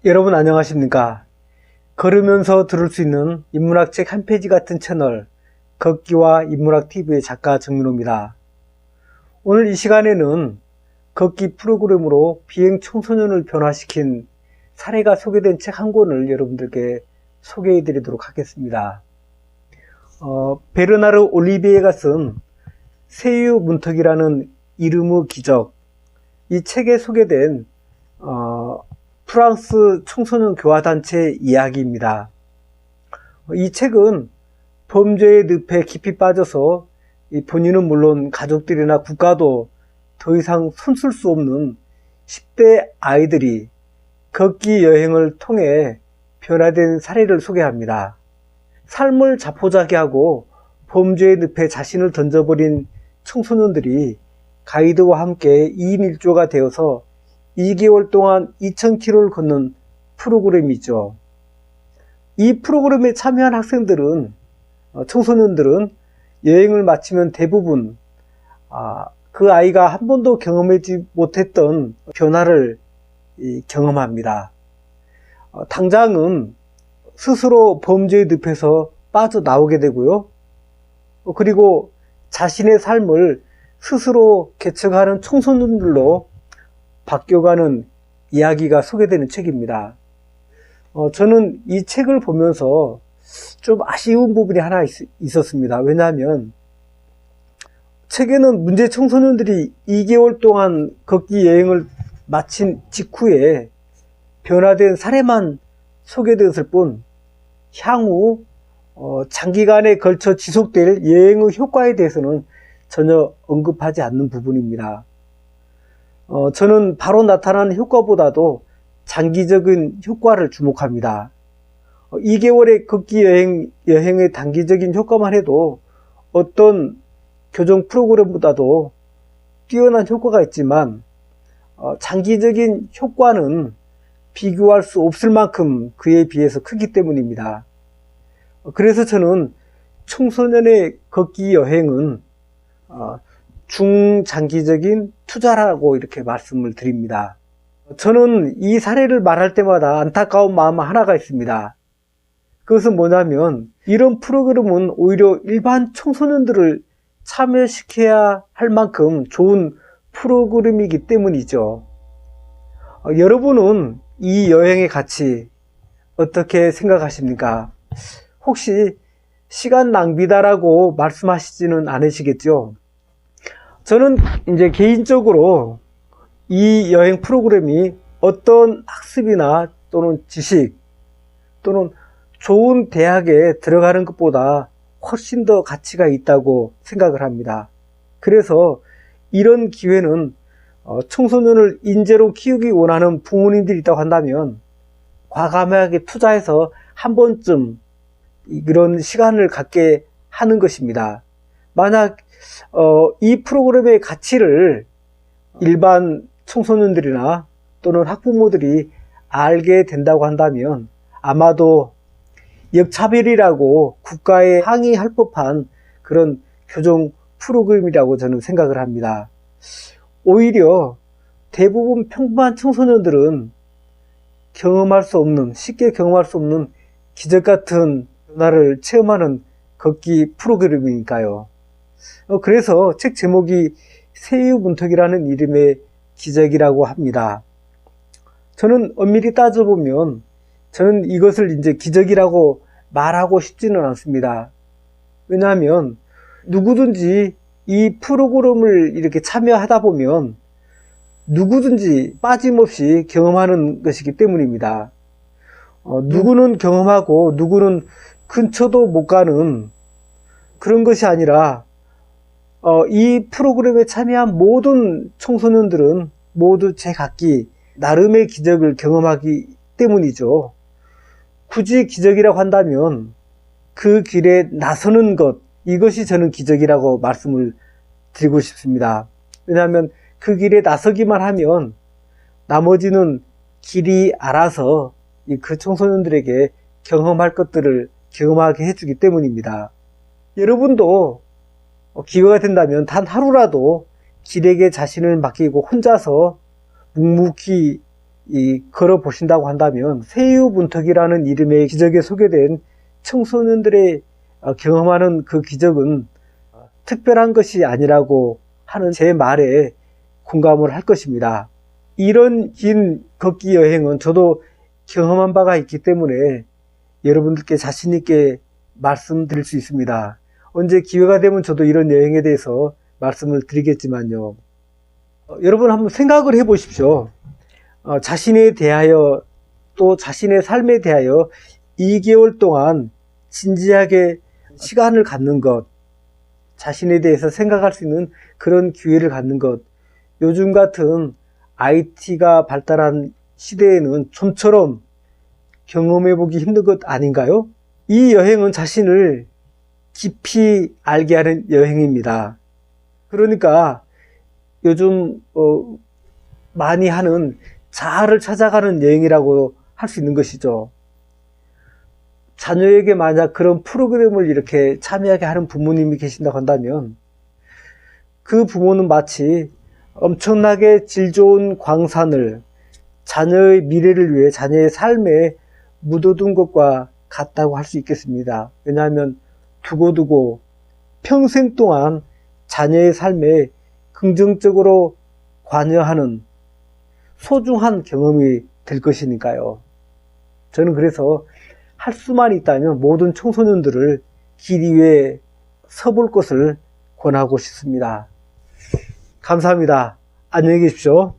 여러분 안녕하십니까? 걸으면서 들을 수 있는 인문학책 한 페이지 같은 채널 걷기와 인문학TV의 작가 정민호입니다. 오늘 이 시간에는 걷기 프로그램으로 비행 청소년을 변화시킨 사례가 소개된 책 한 권을 여러분들께 소개해 드리도록 하겠습니다. 베르나르 올리비에가 쓴 세유 문턱이라는 이름의 기적, 이 책에 소개된 프랑스 청소년 교화단체 이야기입니다. 이 책은 범죄의 늪에 깊이 빠져서 본인은 물론 가족들이나 국가도 더 이상 손쓸 수 없는 10대 아이들이 걷기 여행을 통해 변화된 사례를 소개합니다. 삶을 자포자기하고 범죄의 늪에 자신을 던져버린 청소년들이 가이드와 함께 2인 1조가 되어서 2개월 동안 2000km를 걷는 프로그램이죠. 이 프로그램에 참여한 학생들은, 청소년들은 여행을 마치면 대부분 그 아이가 한 번도 경험하지 못했던 변화를 경험합니다. 당장은 스스로 범죄의 늪에서 빠져나오게 되고요. 그리고 자신의 삶을 스스로 개척하는 청소년들로 바뀌어가는 이야기가 소개되는 책입니다. 저는 이 책을 보면서 좀 아쉬운 부분이 하나 있었습니다. 왜냐하면 책에는 문제 청소년들이 2개월 동안 걷기 여행을 마친 직후에 변화된 사례만 소개되었을 뿐 향후 장기간에 걸쳐 지속될 여행의 효과에 대해서는 전혀 언급하지 않는 부분입니다. 저는 바로 나타나는 효과보다도 장기적인 효과를 주목합니다. 2개월의 걷기 여행의 단기적인 효과만 해도 어떤 교정 프로그램보다도 뛰어난 효과가 있지만 장기적인 효과는 비교할 수 없을 만큼 그에 비해서 크기 때문입니다. 그래서 저는 청소년의 걷기 여행은 중장기적인 투자라고 이렇게 말씀을 드립니다. 저는 이 사례를 말할 때마다 안타까운 마음 하나가 있습니다. 그것은 뭐냐면 이런 프로그램은 오히려 일반 청소년들을 참여시켜야 할 만큼 좋은 프로그램이기 때문이죠. 여러분은 이 여행의 가치 어떻게 생각하십니까? 혹시 시간 낭비다라고 말씀하시지는 않으시겠죠? 저는 이제 개인적으로 이 여행 프로그램이 어떤 학습이나 또는 지식 또는 좋은 대학에 들어가는 것보다 훨씬 더 가치가 있다고 생각을 합니다. 그래서 이런 기회는 청소년을 인재로 키우기 원하는 부모님들이 있다고 한다면 과감하게 투자해서 한 번쯤 이런 시간을 갖게 하는 것입니다. 만약 이 프로그램의 가치를 일반 청소년들이나 또는 학부모들이 알게 된다고 한다면 아마도 역차별이라고 국가에 항의할 법한 그런 교정 프로그램이라고 저는 생각을 합니다. 오히려 대부분 평범한 청소년들은 쉽게 경험할 수 없는 기적 같은 변화를 체험하는 걷기 프로그램이니까요. 그래서 책 제목이 세유문턱이라는 이름의 기적이라고 합니다. 저는 엄밀히 따져보면 저는 이것을 이제 기적이라고 말하고 싶지는 않습니다. 왜냐하면 누구든지 이 프로그램을 이렇게 참여하다 보면 누구든지 빠짐없이 경험하는 것이기 때문입니다. 누구는 경험하고 누구는 근처도 못 가는 그런 것이 아니라 이 프로그램에 참여한 모든 청소년들은 모두 제각기 나름의 기적을 경험하기 때문이죠. 굳이 기적이라고 한다면 그 길에 나서는 것, 이것이 저는 기적이라고 말씀을 드리고 싶습니다. 왜냐하면 그 길에 나서기만 하면 나머지는 길이 알아서 그 청소년들에게 경험할 것들을 경험하게 해주기 때문입니다. 여러분도 기회가 된다면 단 하루라도 길에게 자신을 맡기고 혼자서 묵묵히 걸어 보신다고 한다면 세유문턱이라는 이름의 기적에 소개된 청소년들의 경험하는 그 기적은 특별한 것이 아니라고 하는 제 말에 공감을 할 것입니다. 이런 긴 걷기 여행은 저도 경험한 바가 있기 때문에 여러분들께 자신 있게 말씀드릴 수 있습니다. 언제 기회가 되면 저도 이런 여행에 대해서 말씀을 드리겠지만요. 여러분 한번 생각을 해 보십시오. 자신에 대하여 또 자신의 삶에 대하여 2개월 동안 진지하게 시간을 갖는 것, 자신에 대해서 생각할 수 있는 그런 기회를 갖는 것, 요즘 같은 IT가 발달한 시대에는 좀처럼 경험해보기 힘든 것 아닌가요? 이 여행은 자신을 깊이 알게 하는 여행입니다. 그러니까 요즘 많이 하는 자아를 찾아가는 여행이라고 할 수 있는 것이죠. 자녀에게 만약 그런 프로그램을 이렇게 참여하게 하는 부모님이 계신다고 한다면 그 부모는 마치 엄청나게 질 좋은 광산을 자녀의 미래를 위해 자녀의 삶에 묻어둔 것과 같다고 할 수 있겠습니다. 왜냐하면 두고두고 평생 동안 자녀의 삶에 긍정적으로 관여하는 소중한 경험이 될 것이니까요. 저는 그래서 할 수만 있다면 모든 청소년들을 길 위에 서볼 것을 권하고 싶습니다. 감사합니다. 안녕히 계십시오.